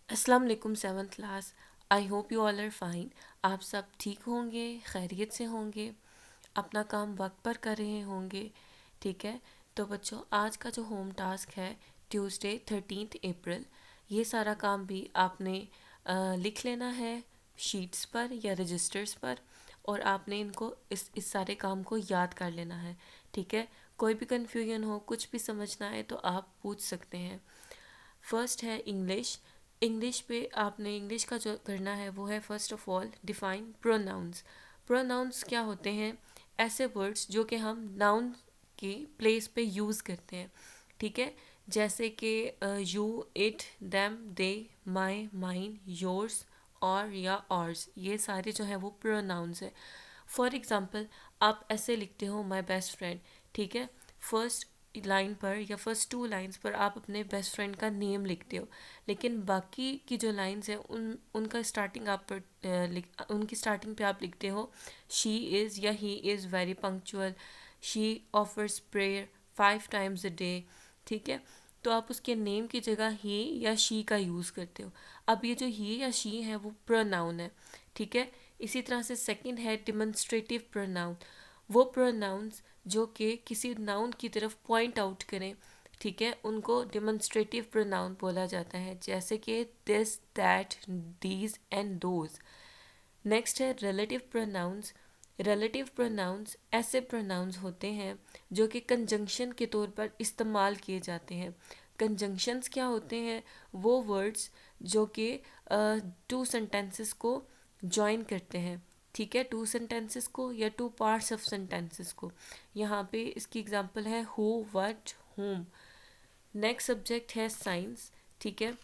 अस्सलाम वालेकुम seventh class. I hope you all are fine. आप सब ठीक होंगे, खैरियत से होंगे, अपना काम वक्त पर कर रहे होंगे। ठीक है, तो बच्चों आज का जो होम टास्क है ट्यूसडे 13 अप्रैल, ये सारा काम भी आपने लिख लेना है शीट्स पर या रजिस्टर्स पर, और आपने इनको इस सारे काम को याद कर लेना है। ठीक है, कोई भी कन्फ्यूजन हो, कुछ भी समझना है तो आप पूछ सकते हैं। फर्स्ट है इंग्लिश। इंग्लिश पे आपने इंग्लिश का जो करना है वो है first of all define pronouns. Pronouns क्या होते हैं? ऐसे वर्ड्स जो कि हम नाउन के प्लेस पे यूज़ करते हैं। ठीक है, जैसे कि you, it, them, they, my, mine, yours, और या ऑर्स, ये सारे जो है वो प्रोनाउंस है। फॉर एग्ज़ाम्पल आप ऐसे लिखते हो माई बेस्ट फ्रेंड। ठीक है, फर्स्ट लाइन पर या फर्स्ट टू लाइंस पर आप अपने बेस्ट फ्रेंड का नेम लिखते हो, लेकिन बाकी की जो लाइंस हैं उनका स्टार्टिंग आप पर उनकी स्टार्टिंग पे आप लिखते हो शी इज़ या he is very punctual, she offers prayer 5 times a day। ठीक है, तो आप उसके नेम की जगह ही या शी का यूज़ करते हो। अब ये जो ही या शी है वो प्रोनाउन है। ठीक है, इसी तरह से सेकंड है डिमॉन्स्ट्रेटिव प्रोनाउन। वो प्रोनाउंस जो कि किसी नाउन की तरफ पॉइंट आउट करें, ठीक है, उनको डिमॉन्स्ट्रेटिव प्रोनाउन बोला जाता है, जैसे कि this, that, these and those. Next है रिलेटिव प्रोनाउंस। रिलेटिव प्रोनाउंस ऐसे प्रोनाउंस होते हैं जो कि कंजंक्शन के तौर पर इस्तेमाल किए जाते हैं। कंजंक्शंस क्या होते हैं? वो वर्ड्स जो कि टू सेंटेंसेस को जॉइन करते हैं। ठीक है, टू सेंटेंसेस को या टू पार्ट्स ऑफ सेंटेंसेस को। यहाँ पे इसकी एग्जांपल है who, what, whom। Next subject है साइंस। ठीक है,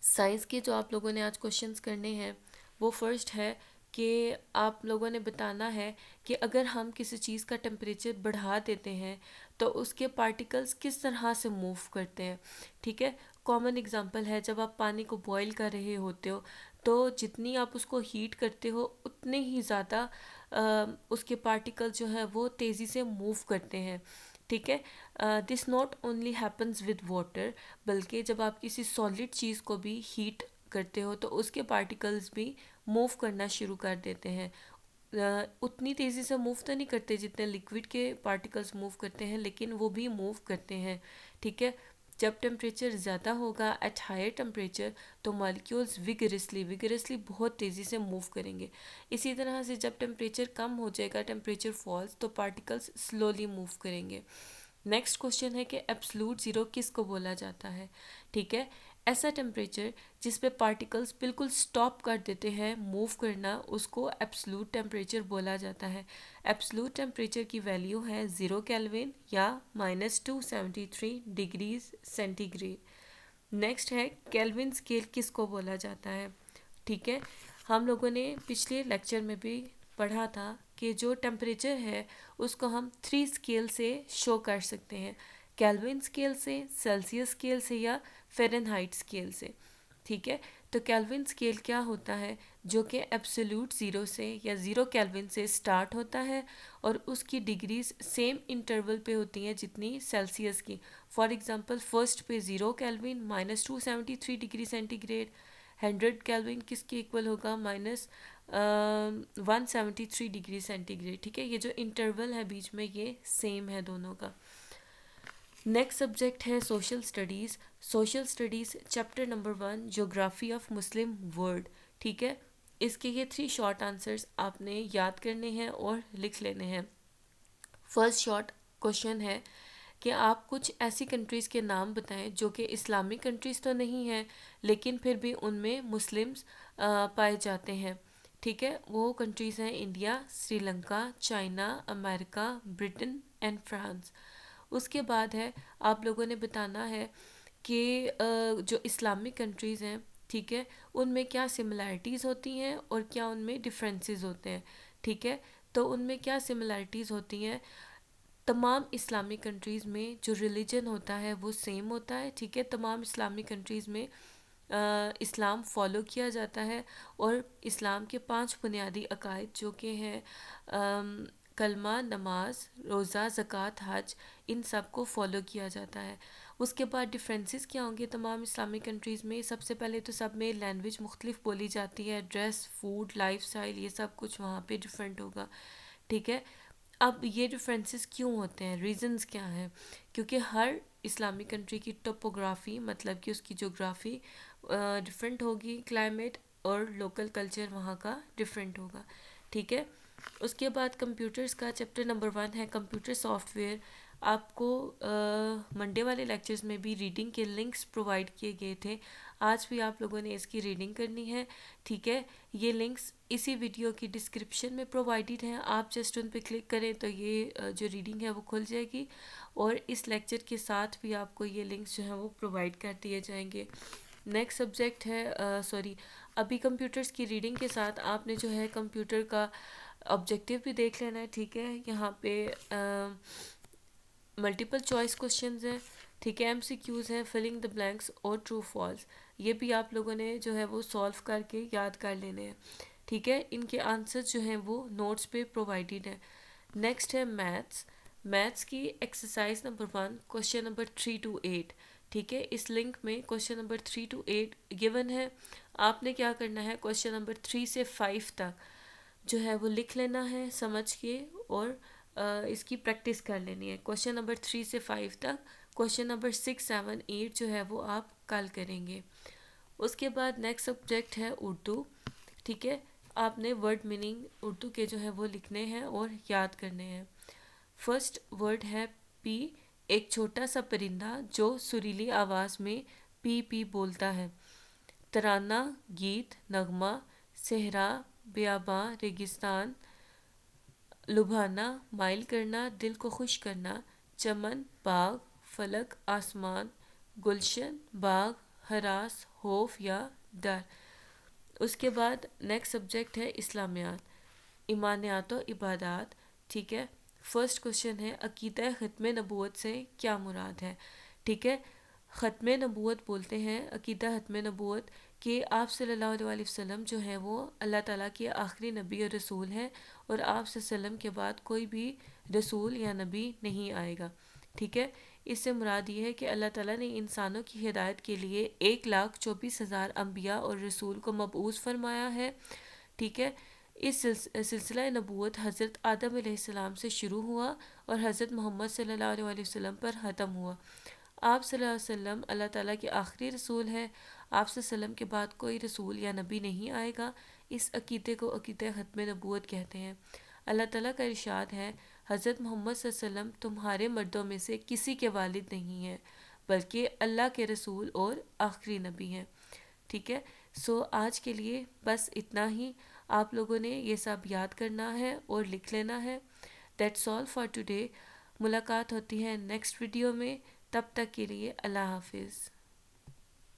साइंस के जो आप लोगों ने आज क्वेश्चंस करने हैं वो फर्स्ट है कि आप लोगों ने बताना है कि अगर हम किसी चीज़ का टेम्परेचर बढ़ा देते हैं तो उसके पार्टिकल्स किस तरह से मूव करते हैं। ठीक है, कॉमन एग्जांपल है जब आप पानी को बॉईल कर रहे होते हो तो जितनी आप उसको हीट करते हो उतने ही ज़्यादा उसके पार्टिकल जो है वो तेज़ी से मूव करते हैं। ठीक है, this not only happens with water, बल्कि जब आप किसी सॉलिड चीज़ को भी हीट करते हो तो उसके पार्टिकल्स भी मूव करना शुरू कर देते हैं। उतनी तेज़ी से मूव तो नहीं करते जितने लिक्विड के पार्टिकल्स मूव करते हैं, लेकिन वो भी मूव करते हैं। ठीक है, जब टेम्परेचर ज़्यादा होगा एट हायर टेम्परेचर तो मॉलिक्यूल्स विगरसली बहुत तेज़ी से मूव करेंगे। इसी तरह से जब टेम्परेचर कम हो जाएगा, टेम्परेचर फॉल्स, तो पार्टिकल्स स्लोली मूव करेंगे। नेक्स्ट क्वेश्चन है कि एब्सलूट ज़ीरो किसको बोला जाता है? ठीक है, ऐसा टेम्परेचर जिस पे पार्टिकल्स बिल्कुल स्टॉप कर देते हैं मूव करना, उसको एब्सलूट टेम्परेचर बोला जाता है। एब्सलूट टेम्परेचर की वैल्यू है 0 केल्विन या -273 डिग्री सेंटीग्रेड। नेक्स्ट है केल्विन स्केल किसको बोला जाता है? ठीक है, हम लोगों ने पिछले लेक्चर में भी पढ़ा था कि जो टेम्परेचर है उसको हम 3 स्केल से शो कर सकते हैं, केल्विन स्केल से, सेल्सियस स्केल से या फ़ारेनहाइट स्केल से। ठीक है, तो केल्विन स्केल क्या होता है? जो कि एब्सोल्यूट ज़ीरो से या ज़ीरो केल्विन से स्टार्ट होता है और उसकी डिग्रीज सेम इंटरवल पे होती हैं जितनी सेल्सियस की। फॉर एग्जांपल फर्स्ट पे 0 केल्विन -273 डिग्री सेंटीग्रेड, 100 केल्विन किसके इक्वल होगा? -173 डिग्री सेंटीग्रेड। ठीक है, ये जो इंटरवल है बीच में ये सेम है दोनों का। नेक्स्ट सब्जेक्ट है social studies. Social studies chapter number 1 geography of Muslim world. ठीक है, इसके ये 3 शॉर्ट आंसर्स आपने याद करने हैं और लिख लेने हैं। फर्स्ट शॉर्ट क्वेश्चन है कि आप कुछ ऐसी कंट्रीज़ के नाम बताएं जो कि इस्लामिक कंट्रीज़ तो नहीं हैं लेकिन फिर भी उनमें मुस्लिम्स पाए जाते हैं। ठीक है, वो कंट्रीज़ हैं India, Sri Lanka, China, America, Britain and France. उसके बाद है आप लोगों ने बताना है कि जो इस्लामिक कंट्रीज़ हैं, ठीक है, उनमें क्या सिमिलैरिटीज़ होती हैं और क्या उनमें डिफरेंसेस होते हैं। ठीक है, तो उनमें क्या सिमिलैरिटीज़ होती हैं? तमाम इस्लामिक कंट्रीज़ में जो रिलीजन होता है वो सेम होता है। ठीक है, तमाम इस्लामिक कंट्रीज़ में इस्लाम फॉलो किया जाता है और इस्लाम के 5 बुनियादी अकायद जो कि हैं कलमा, नमाज, रोज़ा, ज़कात, हज, इन सब को फॉलो किया जाता है। उसके बाद डिफरेंसेस क्या होंगे तमाम इस्लामिक कंट्रीज़ में। सबसे पहले तो सब में लैंग्वेज मुख्तलिफ बोली जाती है, ड्रेस, फूड, लाइफस्टाइल, ये सब कुछ वहाँ पे डिफरेंट होगा, ठीक है। अब ये डिफरेंसेस क्यों होते हैं, रीज़न्स क्या हैं? क्योंकि हर इस्लामिक कंट्री की टोपोग्राफी मतलब कि उसकी जोग्राफ़ी डिफरेंट होगी, क्लाइमेट और लोकल कल्चर वहाँ का डिफरेंट होगा, ठीक है। उसके बाद कंप्यूटर्स का चैप्टर नंबर 1 है कंप्यूटर सॉफ्टवेयर। आपको मंडे वाले लेक्चर्स में भी रीडिंग के लिंक्स प्रोवाइड किए गए थे, आज भी आप लोगों ने इसकी रीडिंग करनी है, ठीक है। ये लिंक्स इसी वीडियो की डिस्क्रिप्शन में प्रोवाइडेड हैं, आप जस्ट उन पर क्लिक करें तो ये जो रीडिंग है वो खुल जाएगी, और इस लेक्चर के साथ भी आपको ये लिंक्स जो हैं वो प्रोवाइड कर दिए जाएंगे। नेक्स्ट सब्जेक्ट है अभी कंप्यूटर्स की रीडिंग के साथ आपने जो है कंप्यूटर का ऑब्जेक्टिव भी देख लेना है, ठीक है। यहाँ पे मल्टीपल चॉइस क्वेश्चंस हैं, ठीक है, एमसीक्यूज़ हैं, फिलिंग द ब्लैंक्स और ट्रू फॉल्स, ये भी आप लोगों ने जो है वो सॉल्व करके याद कर लेने हैं, ठीक है। इनके आंसर्स जो हैं वो नोट्स पे प्रोवाइडेड है। नेक्स्ट है मैथ्स। मैथ्स की exercise number 1 question number 3 to 8, ठीक है। इस लिंक में क्वेश्चन नंबर 3 to 8 गिवन है। आपने क्या करना है, क्वेश्चन नंबर 3 से 5 तक जो है वो लिख लेना है समझ के, और इसकी प्रैक्टिस कर लेनी है। क्वेश्चन नंबर 3 से 5 तक, क्वेश्चन नंबर 6, 7, 8 जो है वो आप कल करेंगे। उसके बाद नेक्स्ट सब्जेक्ट है उर्दू, ठीक है। आपने वर्ड मीनिंग उर्दू के जो है वो लिखने हैं और याद करने हैं। फर्स्ट वर्ड है पी, एक छोटा सा परिंदा जो सुरीली आवाज़ में पी पी बोलता है। तराना, गीत, नगमा, सहरा, बियाबां, रेगिस्तान, लुभाना, माइल करना, दिल को खुश करना, चमन, बाग, फलक, आसमान, गुलशन, बाग, हरास, खौफ या डर। उसके बाद नेक्स्ट सब्जेक्ट है इस्लामियात, ईमानियात और इबादात, ठीक है। फर्स्ट क्वेश्चन है अकीदा ख़त्म नबूवत से क्या मुराद है, ठीक है। ख़त्म नबूवत बोलते हैं अकीदा ख़त्म नबूवत कि आप सल्लल्लाहु अलैहि वसल्लम जो है वो अल्लाह ताला के आखिरी नबी और रसूल हैं, और आप सल्लम के बाद कोई भी रसूल या नबी नहीं आएगा, ठीक है। इससे मुराद ये है कि अल्लाह ताला ने इंसानों की हिदायत के लिए 1,24,000 अम्बिया और रसूल को मबऊस फरमाया है, ठीक है। इस सिलसिला नबूवत हज़रत आदम अलैहिस्सलाम से शुरू हुआ और हज़रत मोहम्मद सल्लल्लाहु अलैहि वसल्लम पर ख़त्म हुआ। आप सल्लल्लाहु अलैहि वसल्लम अल्लाह ताला के आखिरी रसूल हैं, आप सल्लम के बाद कोई रसूल या नबी नहीं आएगा। इस अकीदे को अकीदा ख़त्म नबूवत कहते हैं। अल्लाह ताला का इरशाद है हज़रत मोहम्मद सल्लम तुम्हारे मर्दों में से किसी के वालिद नहीं हैं, बल्कि अल्लाह के रसूल और आखिरी नबी हैं, ठीक है। सो आज के लिए बस इतना ही, आप लोगों ने ये सब याद करना है और लिख लेना है। That's all for today. मुलाकात होती है नेक्स्ट वीडियो में, तब तक के लिए अल्लाह हाफिज़।